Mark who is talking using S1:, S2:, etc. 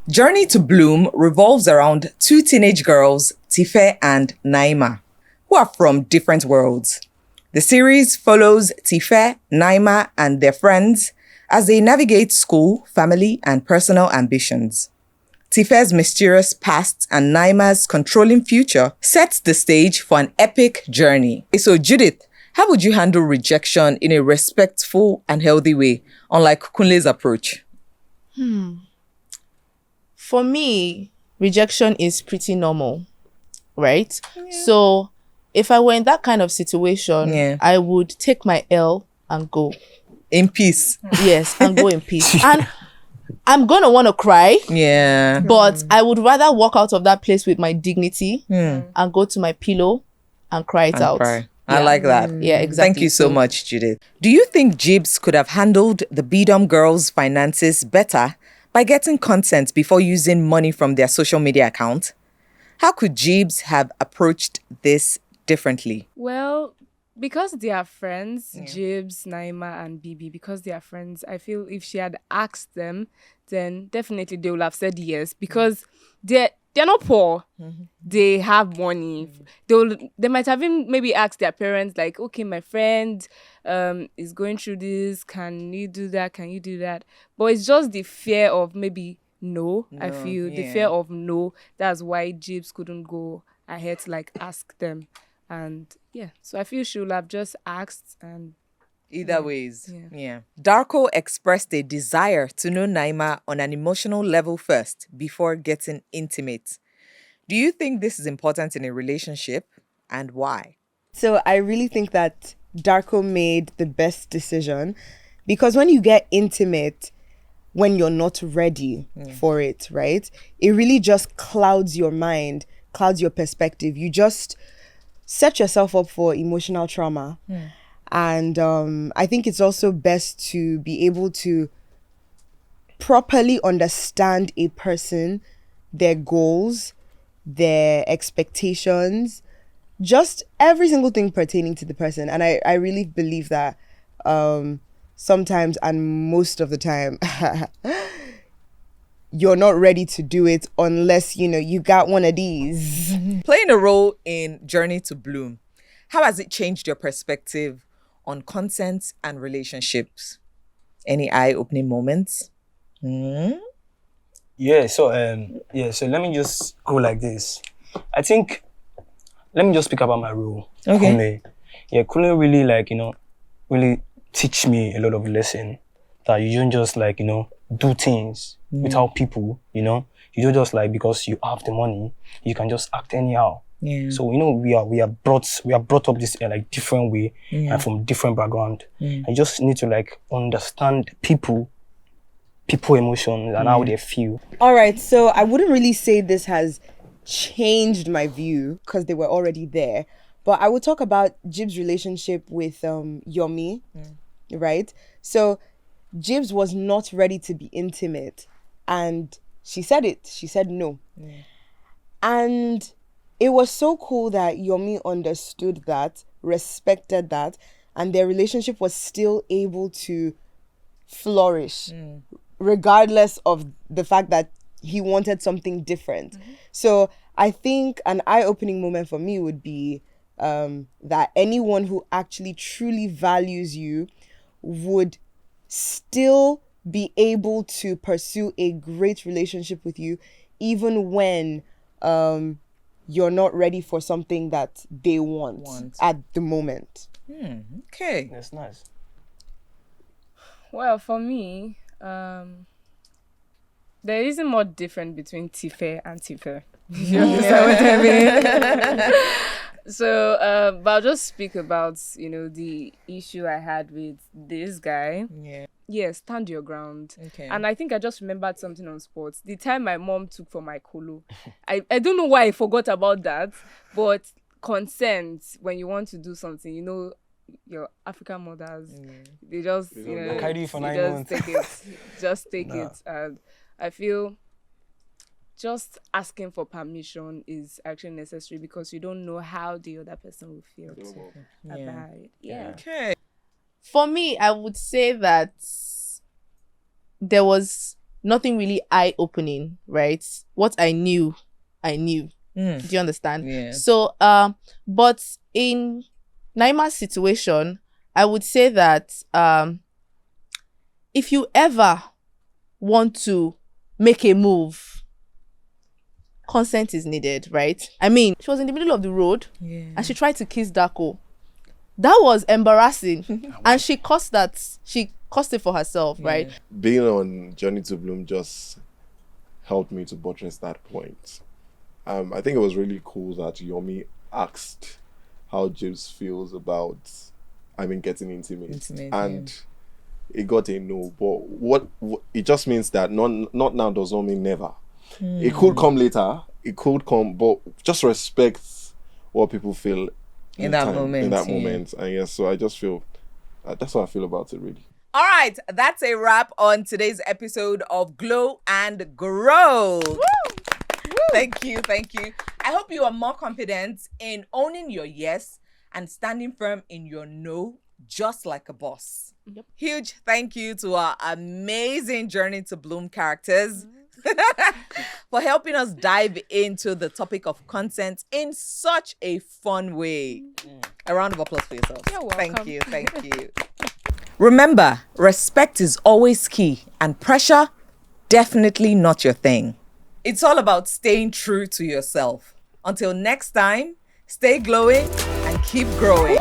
S1: Journey to Bloom revolves around two teenage girls, Tife and Naima, who are from different worlds. The series follows Tife, Naima, and their friends as they navigate school, family, and personal ambitions. Tife's mysterious past and Naima's controlling future sets the stage for an epic journey. So, Judith, how would you handle rejection in a respectful and healthy way, unlike Kunle's approach?
S2: For me, rejection is pretty normal, right? Yeah. So if I were in that kind of situation, I would take my L and go.
S1: In peace.
S2: Yes, and go in peace. And I'm going to want to cry.
S1: Yeah.
S2: But I would rather walk out of that place with my dignity and go to my pillow and cry it out.
S1: Cry. I like that.
S2: Yeah, exactly.
S1: Thank you so much, Judith. Do you think Jibs could have handled the Bedom girls' finances better by getting consent before using money from their social media account? How could Jibs have approached this differently?
S3: Well, because they are friends, Jibs, Naima, and Bibi, because they are friends, I feel if she had asked them, then definitely they would have said yes, because they're not poor. They have money. They might have even maybe asked their parents, like, okay, my friend is going through this. Can you do that? Can you do that? But it's just the fear of maybe no. I feel the fear of no. That's why Jibs couldn't go ahead to like ask them. And so I feel she would have just asked and
S1: either ways. Yeah. Darko expressed a desire to know Naima on an emotional level first before getting intimate. Do you think this is important in a relationship, and why?
S4: So I really think that Darko made the best decision, because when you get intimate, when you're not ready for it, right? It really just clouds your mind, clouds your perspective. You just set yourself up for emotional trauma. And I think it's also best to be able to properly understand a person, their goals, their expectations, just every single thing pertaining to the person. And I really believe that sometimes, and most of the time, you're not ready to do it unless, you got one of these.
S1: Playing a role in Journey to Bloom, how has it changed your perspective on consent and relationships? Any eye-opening moments?
S5: Yeah, so let me just go like this. I think, let me just speak about my role.
S1: Okay.
S5: Kunle really really teach me a lot of lesson that you don't just do things without people, you don't just because you have the money, you can just act anyhow.
S1: Yeah.
S5: So we are brought up this different way and from different background. I just need to understand people emotions and how they feel.
S4: All right, so I wouldn't really say this has changed my view because they were already there, but I would talk about Jib's relationship with Yomi, right? So Jibs was not ready to be intimate, and she said it. She said no. And it was so cool that Yomi understood that, respected that, and their relationship was still able to flourish, regardless of the fact that he wanted something different. So I think an eye-opening moment for me would be that anyone who actually truly values you would still be able to pursue a great relationship with you, even when you're not ready for something that they want at the moment.
S1: Okay.
S5: That's nice.
S3: Well, for me, there isn't much different between Tife and Tife. You understand what I mean? So, but I'll just speak about, the issue I had with this guy. Yeah, stand your ground.
S1: Okay.
S3: And I think I just remembered something on sports. The time my mom took for my colo. I don't know why I forgot about that, but consent when you want to do something, your African mothers, they just,
S5: carry you for 9 months.
S3: Take it. Just take it. And I feel just asking for permission is actually necessary because you don't know how the other person will feel about it. Yeah.
S1: Okay.
S2: For me, I would say that there was nothing really eye-opening, right? What I knew. Do you understand?
S1: Yeah.
S2: So, but in Naima's situation, I would say that if you ever want to make a move, consent is needed, right? I mean, she was in the middle of the road and she tried to kiss Darko. That was embarrassing. And she caused it for herself, right?
S6: Being on Journey to Bloom just helped me to buttress that point. I think it was really cool that Yomi asked how James feels about, getting intimate. And it got a no. But what it just means that not now does not mean never. It could come later. It could come, but just respect what people feel
S1: in that moment.
S6: And yes, so I just feel that's how I feel about it, really.
S1: All right, that's a wrap on today's episode of Glow and Grow. Woo! Thank you. I hope you are more confident in owning your yes and standing firm in your no, just like a boss.
S2: Yep.
S1: Huge thank you to our amazing Journey to Bloom characters for helping us dive into the topic of consent in such a fun way. A round of applause for yourself.
S3: You're welcome.
S1: Thank you. Remember, respect is always key and pressure, definitely not your thing. It's all about staying true to yourself. Until next time, stay glowing and keep growing.